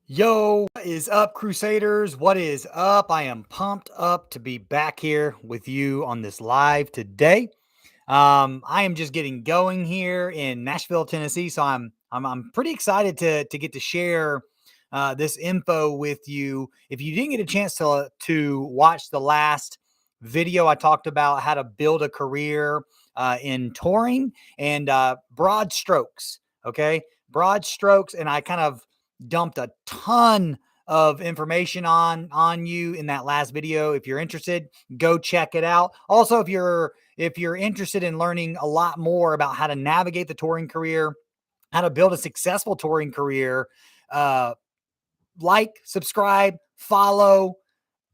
Yo, what is up, Crusaders? What is up? I am pumped up to be back here with you on this live today. I am just getting going here in Nashville, Tennessee, so I'm pretty excited to get to share this info with you. If you didn't get a chance to watch the last video, I talked about how to build a career in touring and broad strokes. Okay, broad strokes, and I kind of dumped a ton of information on you in that last video. If you're interested, go check it out. Also, if you're interested in learning a lot more about how to navigate the touring career, how to build a successful touring career, uh, like, subscribe, follow,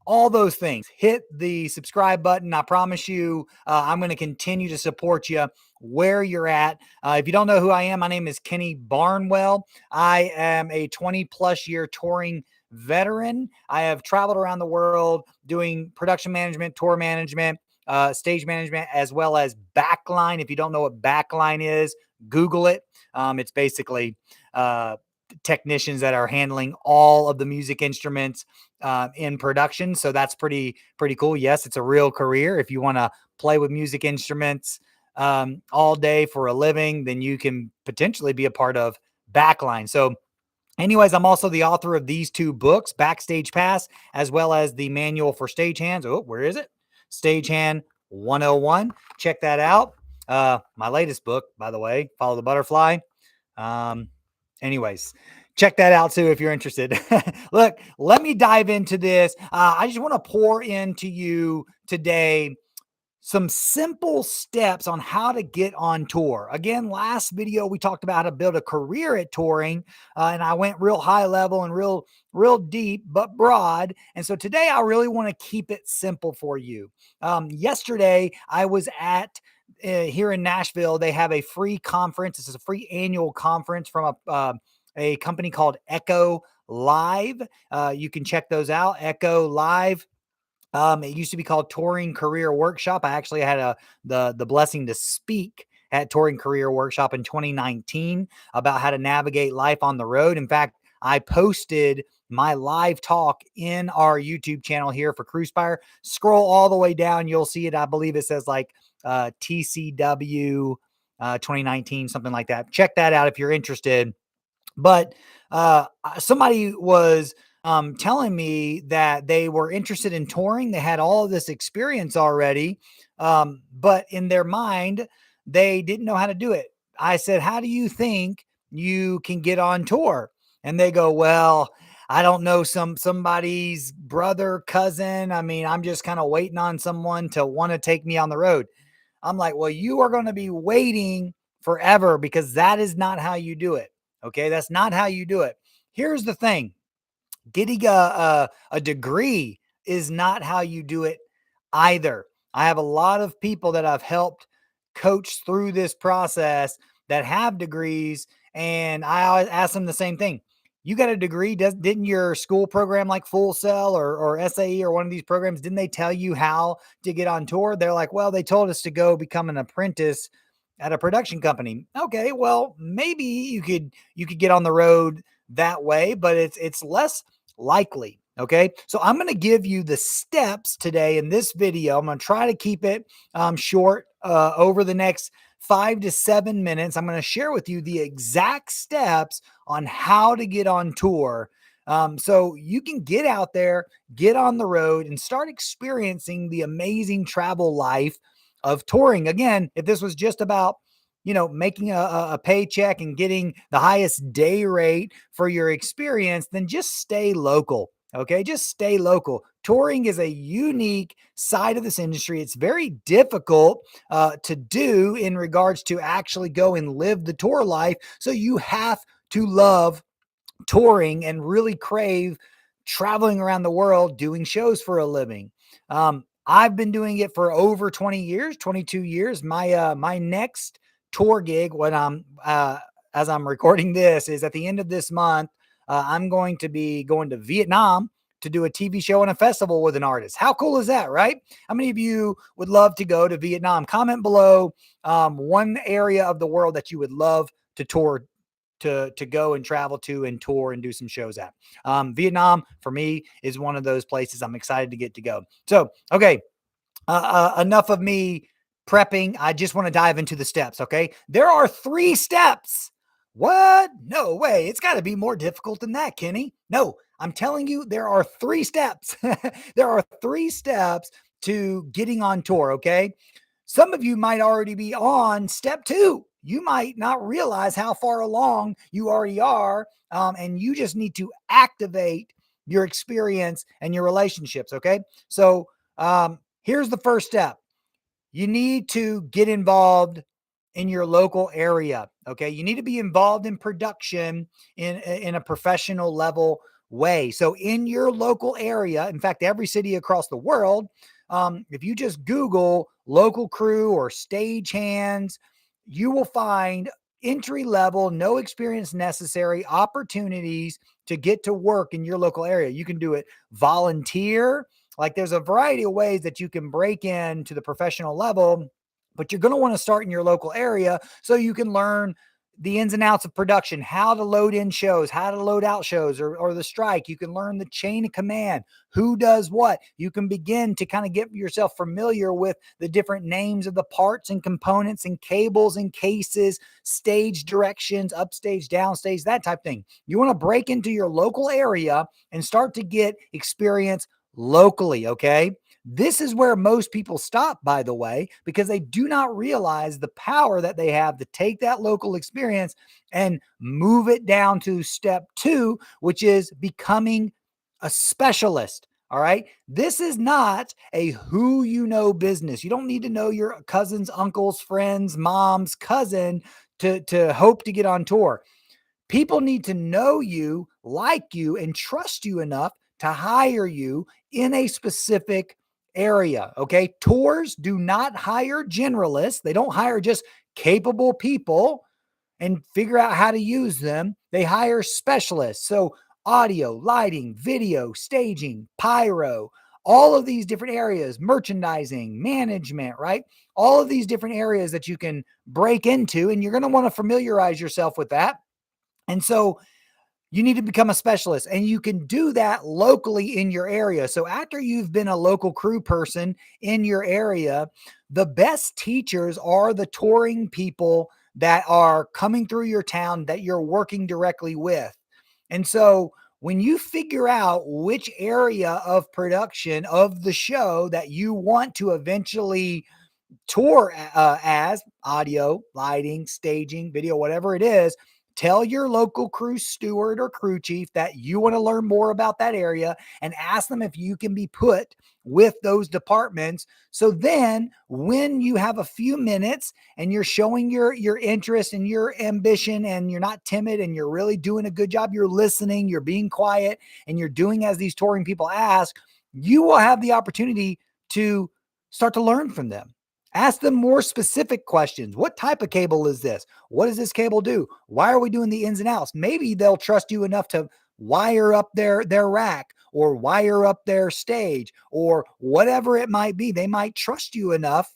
all those things. Hit the subscribe button. I promise you, I'm going to continue to support you where you're at. If you don't know who I am, my name is Kenny Barnwell. I am a 20 plus year touring veteran. I have traveled around the world doing production management, tour management, stage management, as well as backline. If you don't know what backline is, Google it. It's basically technicians that are handling all of the music instruments in production. So that's pretty cool. Yes, it's a real career. If you want to play with music instruments all day for a living, then you can potentially be a part of backline. So anyways, I'm also the author of these two books, Backstage Pass, as well as the manual for stagehands. Oh, where is it? Stagehand 101. Check that out. My latest book, by the way, Follow the Butterfly. Um, anyways, check that out too if you're interested. Look, let me dive into this. I just want to pour into you today some simple steps on how to get on tour. Again, last video we talked about how to build a career at touring, and I went real high level and real deep, but broad. And so today I really want to keep it simple for you. Yesterday I was at here in Nashville. They have a free conference. This is a free annual conference from a company called Echo Live. You can check those out. Echo Live. It used to be called Touring Career Workshop. I actually had the blessing to speak at Touring Career Workshop in 2019 about how to navigate life on the road. In fact, I posted my live talk in our YouTube channel here for Cruisefire. Scroll all the way down, you'll see it. I believe it says like TCW 2019, something like that. Check that out if you're interested. But somebody was telling me that they were interested in touring. They had all of this experience already, but in their mind, they didn't know how to do it. I said, "How do you think you can get on tour?" And they go, "Well, I don't know, somebody's brother, cousin. I mean, I'm just kind of waiting on someone to want to take me on the road." I'm like, "Well, you are going to be waiting forever because that is not how you do it." Okay, that's not how you do it. Here's the thing: getting a degree is not how you do it either. I have a lot of people that I've helped coach through this process that have degrees, and I always ask them the same thing. You got a degree? Didn't your school program like Full Sail or SAE or one of these programs, didn't they tell you how to get on tour? They're like, well, they told us to go become an apprentice at a production company. Okay, well, maybe you could get on the road that way, but it's less likely. Okay, so I'm going to give you the steps today in this video. I'm going to try to keep it short. Over the next 5 to 7 minutes, I'm going to share with you the exact steps on how to get on tour, so you can get out there, get on the road, and start experiencing the amazing travel life of touring. Again, if this was just about making a paycheck and getting the highest day rate for your experience, then just stay local. Okay, just stay local. Touring is a unique side of this industry. It's very difficult to do in regards to actually go and live the tour life. So you have to love touring and really crave traveling around the world doing shows for a living. I've been doing it for over 20 years, 22 years. My next tour gig, when I'm as I'm recording this, is at the end of this month. I'm going to be going to Vietnam to do a TV show and a festival with an artist. How cool is that, right? How many of you would love to go to Vietnam? Comment below one area of the world that you would love to tour to go and travel to and tour and do some shows at. Vietnam for me is one of those places I'm excited to get to go. So, okay, enough of me prepping. I just want to dive into the steps. Okay. There are 3 steps. What? No way. It's got to be more difficult than that, Kenny. No, I'm telling you, there are 3 steps. There are 3 steps to getting on tour. Okay. Some of you might already be on step 2. You might not realize how far along you already are. And you just need to activate your experience and your relationships. Okay. So, here's the first step. You need to get involved in your local area. Okay. You need to be involved in production in a professional level way. So in your local area, in fact, every city across the world, if you just Google local crew or stage hands, you will find entry level, no experience necessary opportunities to get to work in your local area. You can do it volunteer. Like there's a variety of ways that you can break into the professional level, but you're going to want to start in your local area so you can learn the ins and outs of production, how to load in shows, how to load out shows, or the strike. You can learn the chain of command, who does what. You can begin to kind of get yourself familiar with the different names of the parts and components and cables and cases, stage directions, upstage, downstage, that type of thing. You want to break into your local area and start to get experience locally, okay? This is where most people stop, by the way, because they do not realize the power that they have to take that local experience and move it down to step 2, which is becoming a specialist. All right. This is not a who you know business. You don't need to know your cousin's, uncle's, friend's, mom's cousin to hope to get on tour. People need to know you, like you, and trust you enough to hire you in a specific area. Okay. Tours do not hire generalists. They don't hire just capable people and figure out how to use them. They hire specialists. So, audio, lighting, video, staging, pyro, all of these different areas, merchandising, management, right? All of these different areas that you can break into, and you're going to want to familiarize yourself with that. And so, you need to become a specialist, and you can do that locally in your area. So after you've been a local crew person in your area, the best teachers are the touring people that are coming through your town that you're working directly with. And so when you figure out which area of production of the show that you want to eventually tour as audio, lighting, staging, video, whatever it is, tell your local crew steward or crew chief that you want to learn more about that area and ask them if you can be put with those departments. So then when you have a few minutes and you're showing your interest and your ambition and you're not timid and you're really doing a good job, you're listening, you're being quiet, and you're doing as these touring people ask, you will have the opportunity to start to learn from them. Ask them more specific questions. What type of cable is this? What does this cable do? Why are we doing the ins and outs? Maybe they'll trust you enough to wire up their rack or wire up their stage or whatever it might be. They might trust you enough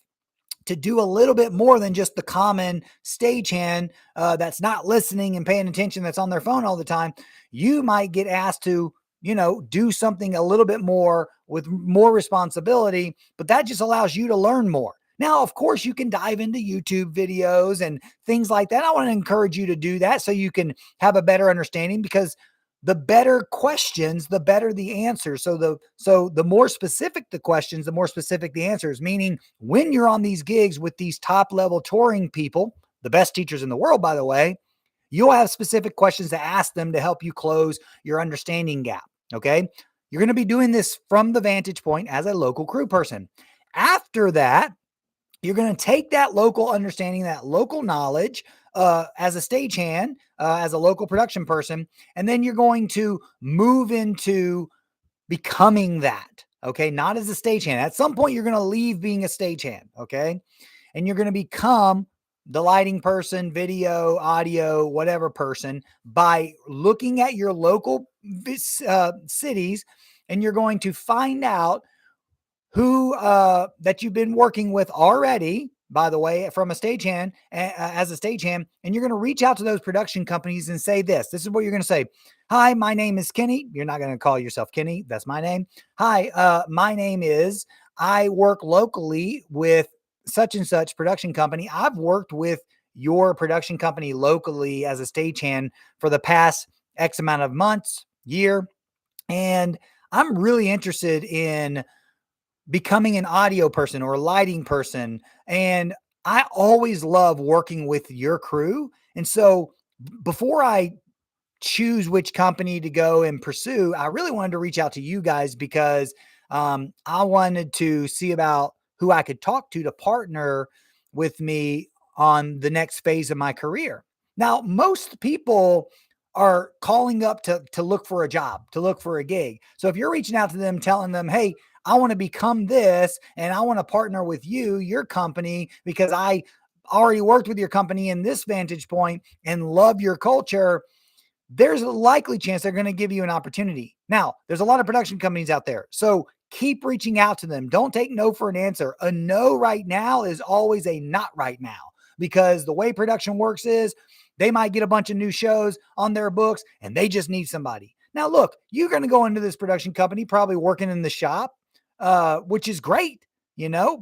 to do a little bit more than just the common stagehand that's not listening and paying attention, that's on their phone all the time. You might get asked to, do something a little bit more with more responsibility, but that just allows you to learn more. Now, of course, you can dive into YouTube videos and things like that. I want to encourage you to do that so you can have a better understanding, because the better questions, the better the answers. So the more specific the questions, the more specific the answers, meaning when you're on these gigs with these top level touring people, the best teachers in the world, by the way, you'll have specific questions to ask them to help you close your understanding gap. Okay. You're going to be doing this from the vantage point as a local crew person. After that, you're going to take that local understanding, that local knowledge as a stagehand, as a local production person, and then you're going to move into becoming that. Okay. Not as a stagehand. At some point, you're going to leave being a stagehand. Okay. And you're going to become the lighting person, video, audio, whatever person by looking at your local cities, and you're going to find out who that you've been working with already by the way, from a stagehand, as a stagehand, and you're going to reach out to those production companies and say this. This is what you're going to say. Hi, my name is Kenny. You're not going to call yourself Kenny. That's my name. Hi, my name is, I work locally with such and such production company. I've worked with your production company locally as a stagehand for the past X amount of months, year, and I'm really interested in becoming an audio person or a lighting person. And I always love working with your crew. And so before I choose which company to go and pursue, I really wanted to reach out to you guys because I wanted to see about who I could talk to partner with me on the next phase of my career. Now, most people are calling up to look for a job, to look for a gig. So if you're reaching out to them, telling them, hey, I want to become this and I want to partner with you, your company, because I already worked with your company in this vantage point and love your culture, there's a likely chance they're going to give you an opportunity. Now, there's a lot of production companies out there. So keep reaching out to them. Don't take no for an answer. A no right now is always a not right now, because the way production works is they might get a bunch of new shows on their books and they just need somebody. Now, look, you're going to go into this production company, probably working in the shop, which is great,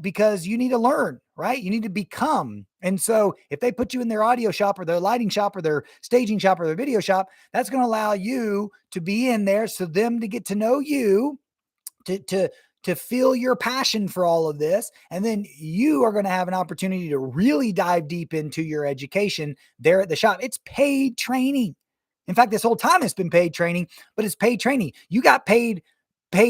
because you need to learn, right? You need to become. And so if they put you in their audio shop or their lighting shop or their staging shop or their video shop, that's going to allow you to be in there, so them to get to know you, to feel your passion for all of this. And then you are going to have an opportunity to really dive deep into your education there at the shop. It's paid training. In fact, this whole time it's been paid training, but it's paid training. You got paid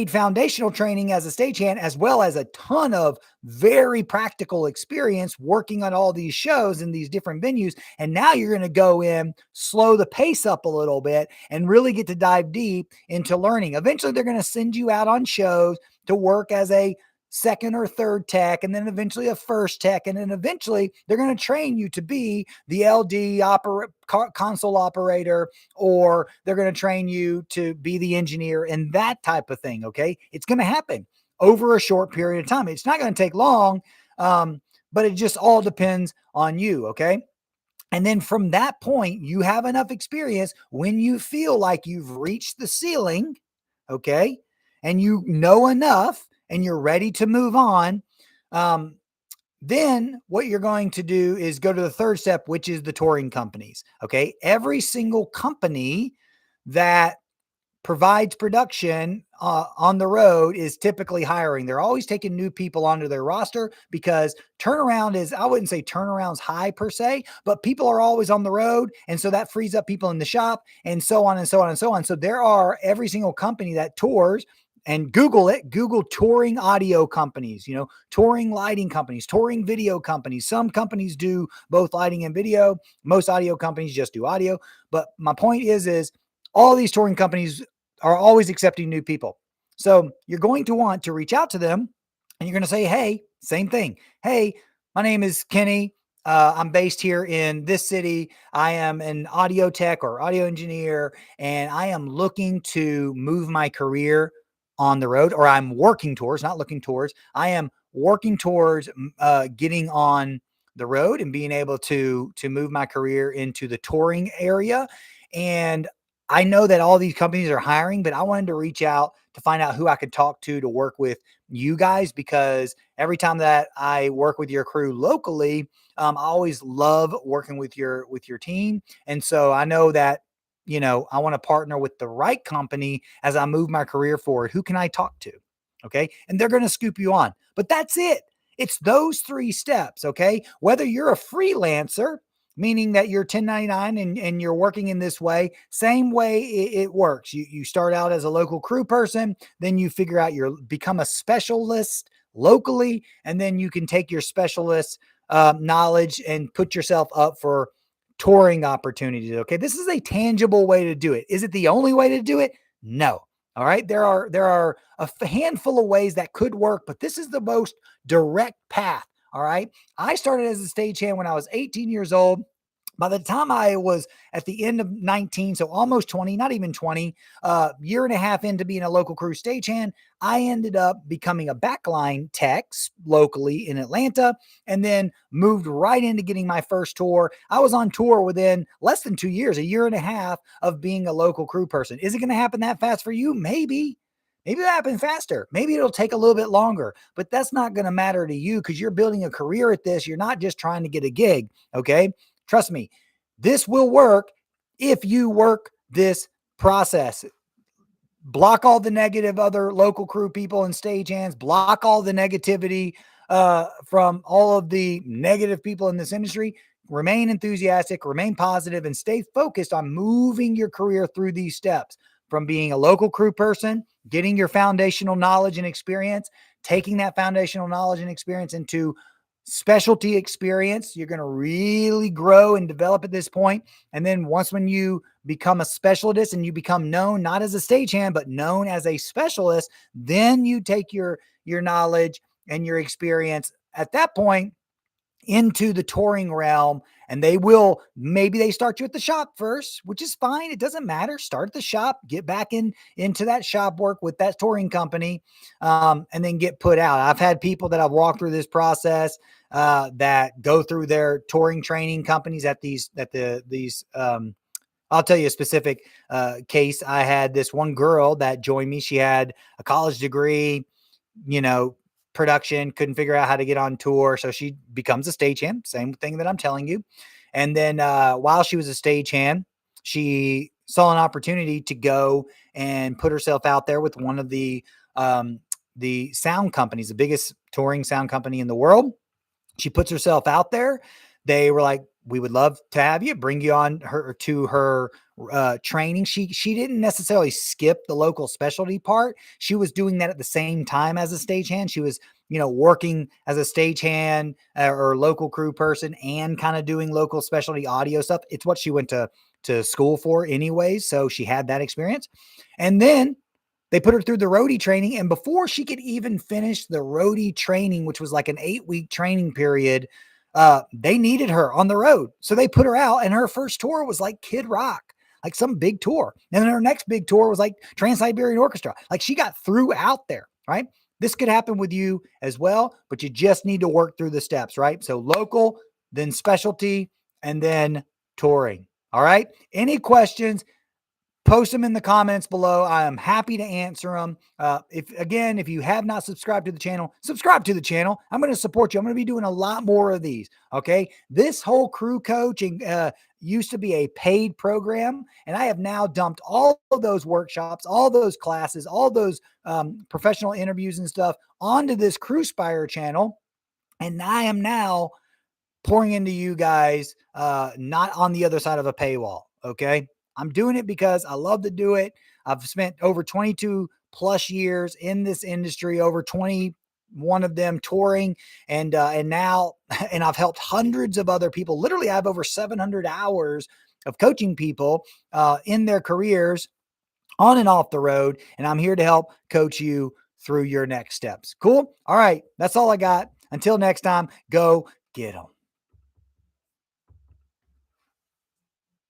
foundational training as a stagehand, as well as a ton of very practical experience working on all these shows in these different venues. And now you're going to go in, slow the pace up a little bit, and really get to dive deep into learning. Eventually, they're going to send you out on shows to work as a second or third tech, and then eventually a first tech. And then eventually they're going to train you to be the LD console operator, or they're going to train you to be the engineer and that type of thing. Okay. It's going to happen over a short period of time. It's not going to take long. But it just all depends on you. Okay. And then from that point, you have enough experience when you feel like you've reached the ceiling. Okay. And you know enough and you're ready to move on. Then what you're going to do is go to the third step, which is the touring companies. Okay. Every single company that provides production on the road is typically hiring. They're always taking new people onto their roster, because turnaround is, I wouldn't say turnaround's high per se, but people are always on the road. And so that frees up people in the shop, and so on and so on and so on. So there are every single company that tours, and Google it, Google touring audio companies, touring lighting companies, touring video companies. Some companies do both lighting and video. Most audio companies just do audio. But my point is all these touring companies are always accepting new people. So you're going to want to reach out to them, and you're going to say, hey, same thing. Hey, my name is Kenny. I'm based here in this city. I am an audio tech or audio engineer, and I am looking to move my career on the road, or I'm working towards, not looking towards, I am working towards getting on the road and being able to move my career into the touring area. And I know that all these companies are hiring, but I wanted to reach out to find out who I could talk to work with you guys, because every time that I work with your crew locally, I always love working with your team. And so I know that, I want to partner with the right company as I move my career forward. Who can I talk to? Okay. And they're going to scoop you on, but that's it. It's those 3 steps. Okay. Whether you're a freelancer, meaning that you're 1099 and you're working in this way, same way it works. You start out as a local crew person, then you figure out become a specialist locally, and then you can take your specialist knowledge and put yourself up for touring opportunities. Okay. This is a tangible way to do it. Is it the only way to do it? No. All right. There are a handful of ways that could work, but this is the most direct path. All right. I started as a stagehand when I was 18 years old. By the time I was at the end of 19, so almost 20, not even 20, year and a half into being a local crew stagehand, I ended up becoming a backline tech locally in Atlanta, and then moved right into getting my first tour. I was on tour within less than 2 years, a year and a half of being a local crew person. Is it going to happen that fast for you? Maybe. Maybe it'll happen faster. Maybe it'll take a little bit longer, but that's not going to matter to you because you're building a career at this. You're not just trying to get a gig. Okay. Trust me, this will work if you work this process. Block all the negative other local crew people and stagehands, block all the negativity from all of the negative people in this industry. Remain enthusiastic, remain positive, and stay focused on moving your career through these steps from being a local crew person, getting your foundational knowledge and experience, taking that foundational knowledge and experience into specialty experience. You're going to really grow and develop at this point. And then when you become a specialist and you become known not as a stagehand, but known as a specialist, then you take your knowledge and your experience at that point into the touring realm. And maybe they start you at the shop first, which is fine. It doesn't matter. Start at the shop, get back into that shop work with that touring company, and then get put out. I've had people that I've walked through this process that go through their touring training companies I'll tell you a specific case. I had this one girl that joined me. She had a college degree, production, couldn't figure out how to get on tour. So she becomes a stagehand, same thing that I'm telling you. And then while she was a stagehand, she saw an opportunity to go and put herself out there with one of the sound companies, the biggest touring sound company in the world. She puts herself out there. They were like, we would love to have you, bring you on her training. She didn't necessarily skip the local specialty part. She was doing that at the same time as a stagehand. She was, working as a stagehand or local crew person and kind of doing local specialty audio stuff. It's what she went to school for anyways. So she had that experience. And then they put her through the roadie training. And before she could even finish the roadie training, which was like an 8-week training period, they needed her on the road. So they put her out, and her first tour was like Kid Rock, like some big tour. And then her next big tour was like Trans-Siberian Orchestra. Like she got through out there, right? This could happen with you as well, but you just need to work through the steps, right? So local, then specialty, and then touring. All right. Any questions? Post them in the comments below. I am happy to answer them. If you have not subscribed to the channel, subscribe to the channel. I'm going to support you. I'm going to be doing a lot more of these. Okay. This whole crew coaching used to be a paid program, and I have now dumped all of those workshops, all those classes, all those professional interviews and stuff onto this CrewSpire channel. And I am now pouring into you guys, not on the other side of a paywall. Okay. I'm doing it because I love to do it. I've spent over 22 plus years in this industry, over 21 of them touring, and now, and I've helped hundreds of other people. Literally, I have over 700 hours of coaching people in their careers on and off the road. And I'm here to help coach you through your next steps. Cool. All right. That's all I got. Until next time, go get them.